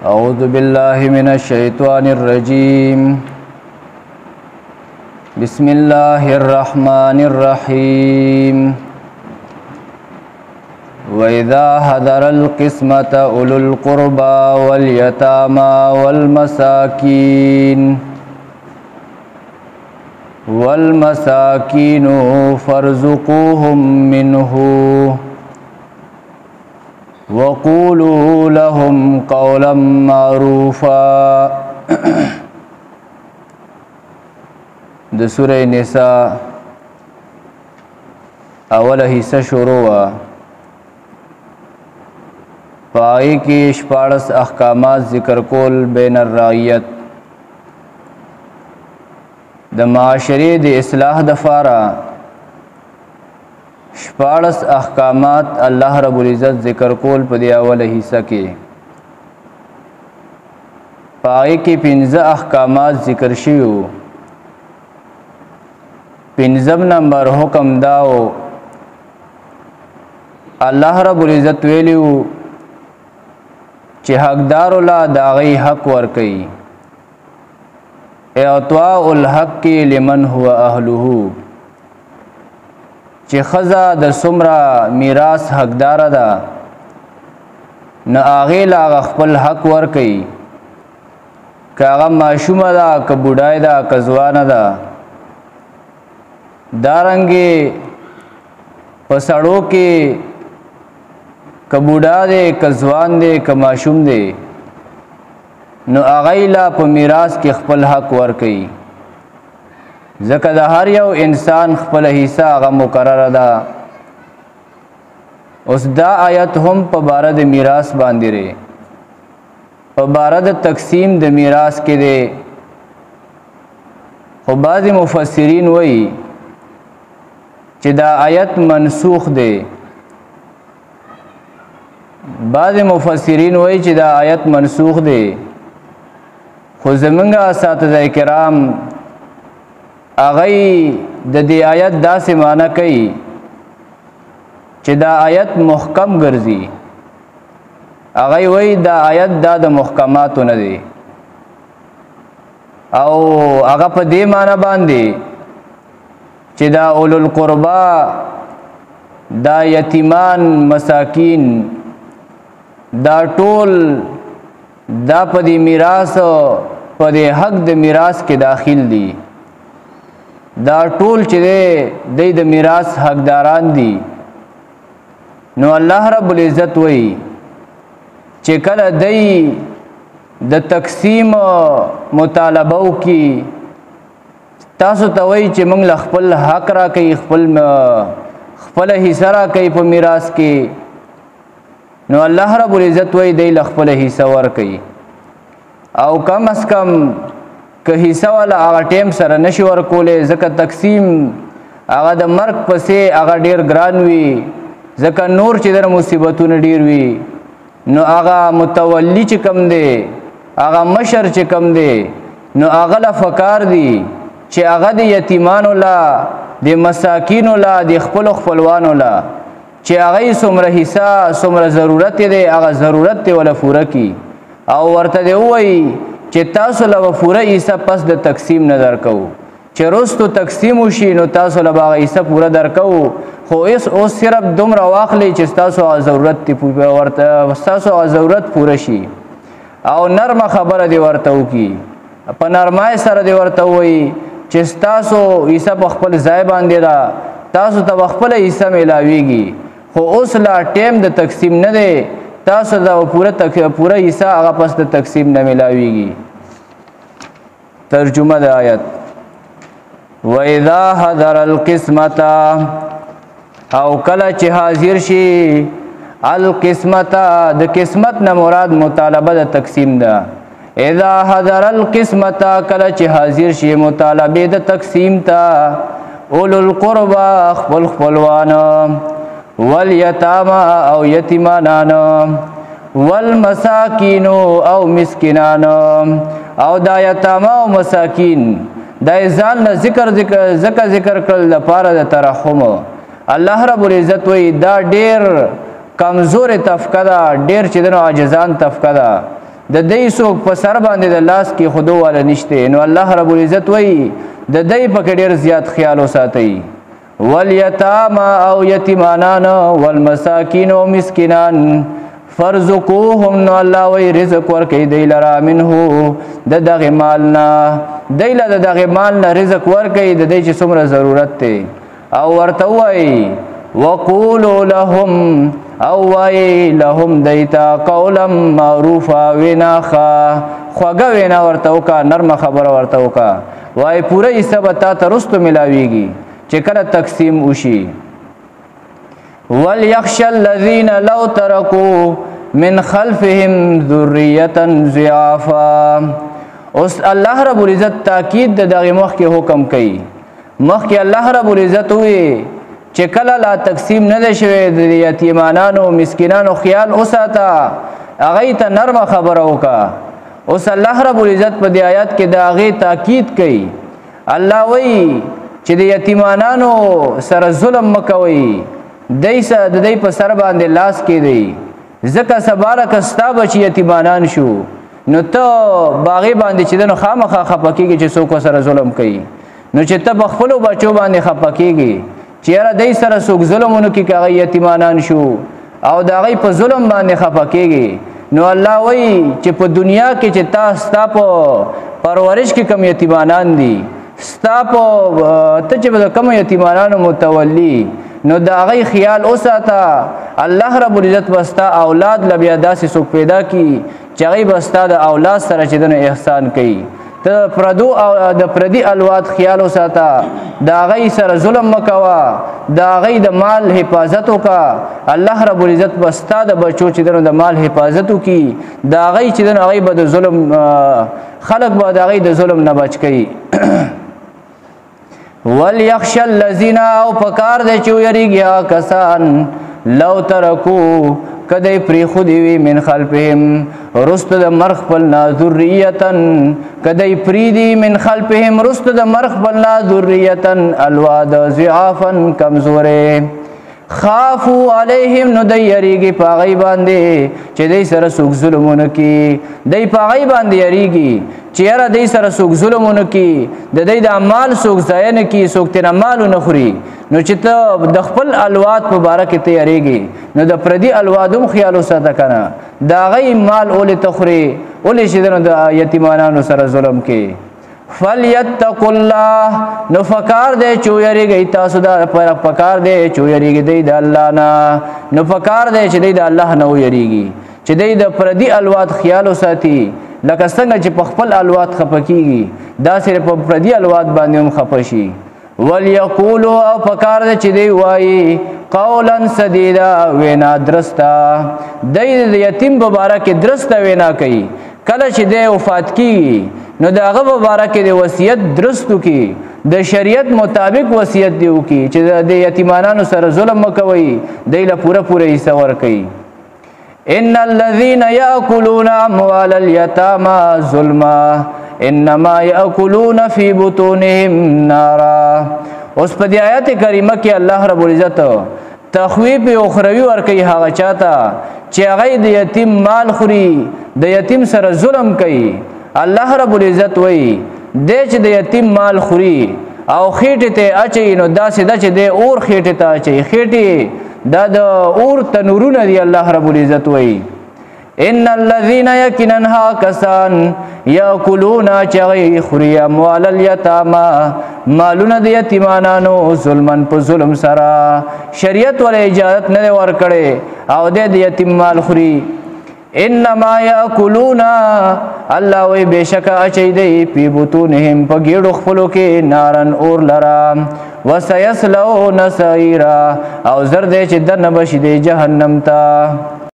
أعوذ بالله من الشيطان الرجيم بسم الله الرحمن الرحيم وإذا حضر القسمة أولو القربى واليتامى والمساكين فارزقوهم منه وقولوا لهم قولا معروفا. د سورة نساء اوله حصہ شروع وا پای کې 14 احکامات ذکر کول بین الرعیت د معاشرې د اصلاح د فارا 14 احکامات الله رب العزت ذکر کول په دی اوله حصہ کې پای کې 15 احکامات ذکر شیو. 15 نمبر حکم داو الله رب العزت ویلیو چې حقدار الله داغي حق ور کوي اعطاء الحق لمن هو اهله چې خزا د سمرا میراث حقدار ده نه هغه لا خپل حق ور کوي کاغه ماشومه ده ک بډای ده ک ځوان ده دارنګي پسړو کې ک بډا ده ک ځوان ده ک ماشوم ده نو هغه لا په میراث کې خپل حق ور کوي ځکه د هر یو انسان خپل حصہ هغه مقرره ده. اوس دا آیت هم په بار د میراث باندې لري په بار د تقسیم د میراث کې ده. خو بعض مفسرین وایي چې دا آیت منسوخ ده. بعض مفسرین وایي چې دا آیت منسوخ ده خو زمونږ اساتذه کرام اغی د دې آیت داسې معنی کوي چې دا آیت محکم ګرځي. اغی وای دا آیت د محکماتو نه دی او هغه په دې معنی باندې چې دا اولو القربا دا یتیمان مساکین دا ټول دا په دې میراث په دې حق د میراث کې داخل دي. دا ټول چې د میراث حقداران دي. نو الله رب العزت وایي چې کله د تقسیم مطالبه وکي تاسو ته وایي چې موږ خپل حق را کوي خپل حصہ را کوي په میراث کې نو الله رب العزت وایي د خپل حصہ ور کوي او کم از کم که حصہ والا هغه ټیم سره نشي ورکولې ځکه تقسیم هغه د مرګ پسې هغه ډیر ګران وي ځکه نور چې در مصیبتونه ډیر وي نو هغه متولی چې کم دی هغه مشر چې کم دی نو هغه لا فکار دی چې هغه د یتیمانو لا د مساکینو لا د خپلوانو لا چې هغه څومره حصہ څومره ضرورت دی هغه ضرورت دی ولا پوره کی او ورته دی وایي چې تاسو له پوره حصہ پس د تقسیم نه درکو چې روستو تقسیم وشي نو تاسو له هغه حصہ پوره درکو خو اوس صرف دومره واخلي چې تاسو ضرورت ورته تاسو ضرورت پوره شي او نرمه خبره دی ورته وکي په نرمای سره دی ورته وایي چې تاسو حصہ په خپل ځای باندې را تاسو ته خپل حصہ ملاويږي خو اوس لا ټیم د تقسیم نه دی تاسو دا پوره حصہ هغه پس د تقسیم نه ملاويږي. ترجمه د آیت وَإِذَا حَضَرَ الْقِسْمَةَ او کله چې حاضر شي القسمت د قسمت نه مراد مطالبه د تقسیم ده. اذا حضر القسمت کله چې حاضر شي مطالبه د تقسیم ته اولو القربا خپلوان والیتاما او یتیمانان والمساکین او مسکینان او دا یتاما او مساکین دا ځان ذکر کړل لپاره د ترحم. الله رب العزت وی دا ډیر کمزور طبقه ده ډیر چې دنو عاجزان طبقه ده د دې څوک په سر باندې د لاس کې خودو والا نشته نو الله رب العزت وایي د دې په ډېر زیات خیال وساتئ والیتاما او یتیمانان والمساکین او مسکینان فرزقوهم نو الله وی رزق ورکړي دی لرا منه د دغه مالنا دی له دغه مالنا رزق ورکړي د دې چې څومره ضرورت دی او ورته وای وقولوا لهم او وای لهم دیتا قولا معروفا ویناخا خوګه وینا ورته وکا نرم خبر ورته وکا وای پوره حساب تا ترستو ملاویږي چې کله تقسیم وشي وليخشى الذين لو تركوا من خلفهم ذرية ضعافا اوس الله رب العزت تاکید دغه مخ کې حکم کوي مخ کې الله رب العزت وی چې کله لا تقسیم نه شوی د یتیمانو مسکینانو خیال اوساته هغه ته نرم خبره وکا اوس الله رب العزت په دې آیات کې دغه تاکید کوي الله وی چې د یتیمانو سره ظلم مکوئ دیسه د دې په سر باندې لاس کې دی زکه سباله کستا بچی یتیمانان شو نو ته باغی باندې چې دنو خامخا خپکیږي چې څوک سره ظلم کوي نو چې ته بخپلو بچو باندې خپکیږي چې را دې سره څوک ظلمونو کې کوي یتیمانان شو او دا غي په ظلم باندې خپکیږي نو الله وایي چې په دنیا کې چې تاسو په پرورش کې کم یتیمانان دي ستا په ته چې کم یتیمانانو متولی نو دا غي خیال اوساته الله رب العزت بستا اولاد لبیا داسې څوک پیدا کی چې غي بستا د اولاد سره چې دنه احسان کوي ته پردو او د پردي الواد خیال اوساته دا غي سره ظلم مکوا دا غي د مال حفاظت وکا الله رب العزت بستا د بچو چې دنه د مال حفاظت وکي دا غي چې دنه غي به د ظلم خلق به دا غي د ظلم نه بچ کی وليخشى الذين او پکار دې چې یریږي کسان لو ترکو کدی پری خودی وی من خلفهم رست د مرخ پلنا ذریتن کدی پری دی من خلفهم رست د مرخ پلنا ذریتن الواد ضعافا کمزوره خافو علیهم نو دی یریږي پاغی باندې چې دی سره سوک ظلمونه کی دی پاغی باندې یریږي چې را دی سره سوک ظلمونه کی د دی د مال سوک ضایع نه کی سوک تینا مال نه خوري نو چې ته د خپل الواد مبارک ته یریږي نو د پردي الوادم خیال وساته کنه دا غي مال اول تخري اول شي د یتیمانو سره ظلم کی فلیتقوا الله نو فکار دې چو یریږي تاسو دا پر فکار دې چو یریږي د الله نه نو فکار دې چې د الله نه یریږي چې د پردي الواد خیال وساتي لکه څنګه چې په خپل الواد خپکیږي دا صرف په پردي الواد باندې هم خپشي وليقولوا او فکار دې چې دی وایي قولا سديدا وینا درستا د یتیم مبارک درستا وینا کوي کله چې د وفات کی نو داغه مبارک د وصیت درستو کی د شریعت مطابق وصیت دیو کی چې د یتیمانو سره ظلم مکوي دایله پوره حصہ ور کوي ان الذين ياكلون اموال اليتامى ظلما انما ياكلون في بطونهم نارا اوس په دې آیت کریمه کې الله رب العزت تخویف اخروی ور کوي هغه چاته چې هغه د یتیم مال خوري د یتیم سره ظلم کوي الله رب العزت وای د چې د یتیم مال خوري او خېټه ته اچي نو داسې د چې د اور خېټه ته اچي خېټه د اور تنورونه دی الله رب العزت وای ان الذين يكننها كسان ياكلون چغي خوري اموال اليتامى مالونه د یتیمانو ظلمن په ظلم سره شریعت ول اجازت نه ور کړي او د یتیم مال خوري انما یاکلون الله وی بشک اچي دی په بطونهم په ګډو خپلو کې نارن اور لرا وسيسلون سعيرا او زر دې چې دنه بشي دی جهنم ته